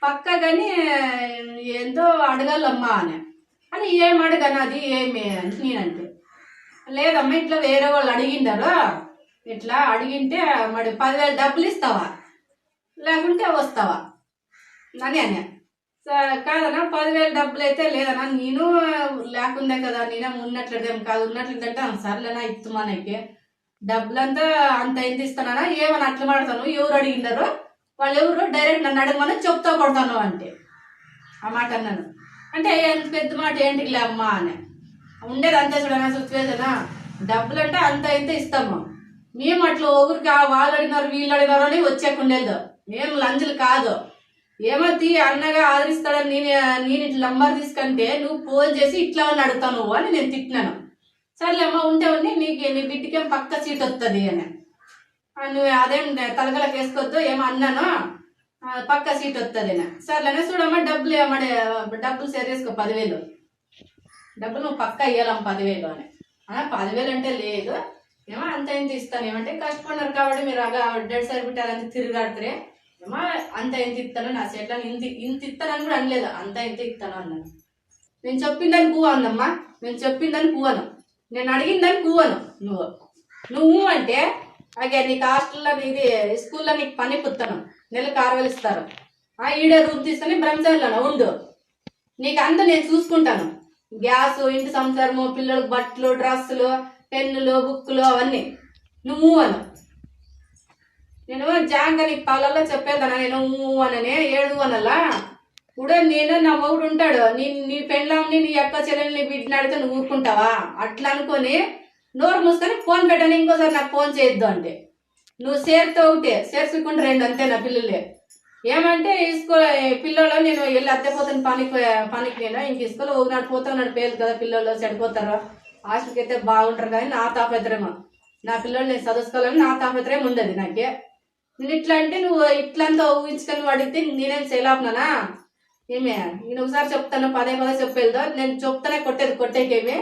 పక్క కానీ ఎంతో అడగాలమ్మా అని ఏం అడగను అది ఏమి అని నేనంటే, లేదమ్మా ఇట్లా వేరే వాళ్ళు అడిగిండారు, ఇట్లా అడిగింటే మరి 10,000 డబ్బులు ఇస్తావా లేకుంటే వస్తావా అని కాదన్నా 10,000 డబ్బులు అయితే లేదన్నా, నేను లేకుందే కదా, నేనే ఉన్నట్లేదేం కాదు, ఉన్నట్లేదంటే సర్లేనా ఇస్తుమానకి డబ్బులంతా అంత ఎంత ఇస్తానా ఏమని అట్లా మాడతాను, ఎవరు అడిగిండారు వాళ్ళు ఎవరు డైరెక్ట్ నన్ను అడగమని చెప్తా కొడతాను అంటే ఆ మాట అన్నాను. అంటే ఎంత పెద్ద మాట ఏంటిలే అమ్మా అని ఉండేది అంతే చూడనా సిచ్యువేషనా. డబ్బులు అంటే అంత ఇంత ఇస్తాము, మేము అట్లా ఒకరికి వాళ్ళు అడిగినారు వీళ్ళు అడిగినారు అని వచ్చేకుండేది, మేము లంచులు కాదు. ఏమతి అన్నగా ఆదరిస్తాడని నేను ఇట్లా నంబర్ తీసుకుంటే నువ్వు ఫోన్ చేసి ఇట్లా అని అడుగుతాను అని నేను తిట్టినాను. సర్లేమ్మా ఉంటే ఉండి నీకు నీ బిడ్డకేం పక్క సీట్ వస్తుంది అని, నువ్వు అదేం తలగలకు వేసుకోవద్దు ఏమో అన్నాను, పక్క సీట్ వస్తుంది అని. సర్లేనే చూడమ్మా డబ్బులు ఏమడే డబ్బులు సేరేసుకో 10,000 డబ్బులు నువ్వు పక్క ఇవ్వాలమ్మ 10,000 అని. 10,000 అంటే లేదు ఏమో అంత ఎంత ఇస్తాను, ఏమంటే కష్టపడినారు కాబట్టి మీరు డెడ్ సైడ్ పెట్టి అదంతా తిరిగాడితే ఏమో అంత ఎంత ఇస్తాను, నా సెట్లో ఇంత ఇస్తానని కూడా అనలేదు, అంత ఎంత ఇస్తాను అన్నాను. నేను చెప్పిందని పువ్వు అందమ్మా, నేను చెప్పిందని పువ్వను, నేను అడిగిందని పువ్వను. నువ్వు అంటే అగే నీకు హాస్టల్లో ఇది స్కూల్లో నీకు పని పుత్తను నెలకు 6,000 ఇస్తారు, ఈడే రూమ్ తీసుకొని బ్రహ్మచారిలోనే ఉండు, నీకు అంతా నేను చూసుకుంటాను, గ్యాస్ ఇంటి సంసారము పిల్లలకు బట్టలు డ్రెస్సులు పెన్నులు బుక్కులు అవన్నీ నువ్వు అను. నేను జాంగా నీకు పాలల్లో చెప్పేదానా నేను అననే ఏడు అనలా. ఇప్పుడు నేను నా మొగుడు ఉంటాడు, నీ పెళ్ళాంని నీ అక్క చెల్లెల్ని బిడ్డని అడిగితే నువ్వు ఊరుకుంటావా అట్లా అనుకొని నోరు మూసుకొని ఫోన్ పెట్టాను, ఇంకోసారి నాకు ఫోన్ చేయొద్దు అంటే నువ్వు సేర్తో ఒకటే సేర్చుకుంటే 2 అంతే నా పిల్లలే. ఏమంటే పిల్లలు నేను వెళ్ళి అత్తపోతాను పనికి నేను ఇంక ఇసుకోలే ఒకనాడు పోతున్నాడు పేరు కదా, పిల్లలు చెడిపోతారు హాస్టల్కి అయితే బాగుంటారు కానీ నా తాపత్రయమా, నా పిల్లలు నేను చదువుకోవాలని నా తాపత్రయం ఉండదు నాకే. నేను ఇట్లా అంటే నువ్వు ఇట్లంతా ఊహించుకొని నువ్వు అడిగితే నేనేం చేయలేపునానా ఏమే, నేను ఒకసారి చెప్తాను పదే చెప్పేదో నేను చెప్తానే కొట్టేది కొట్టేకేమే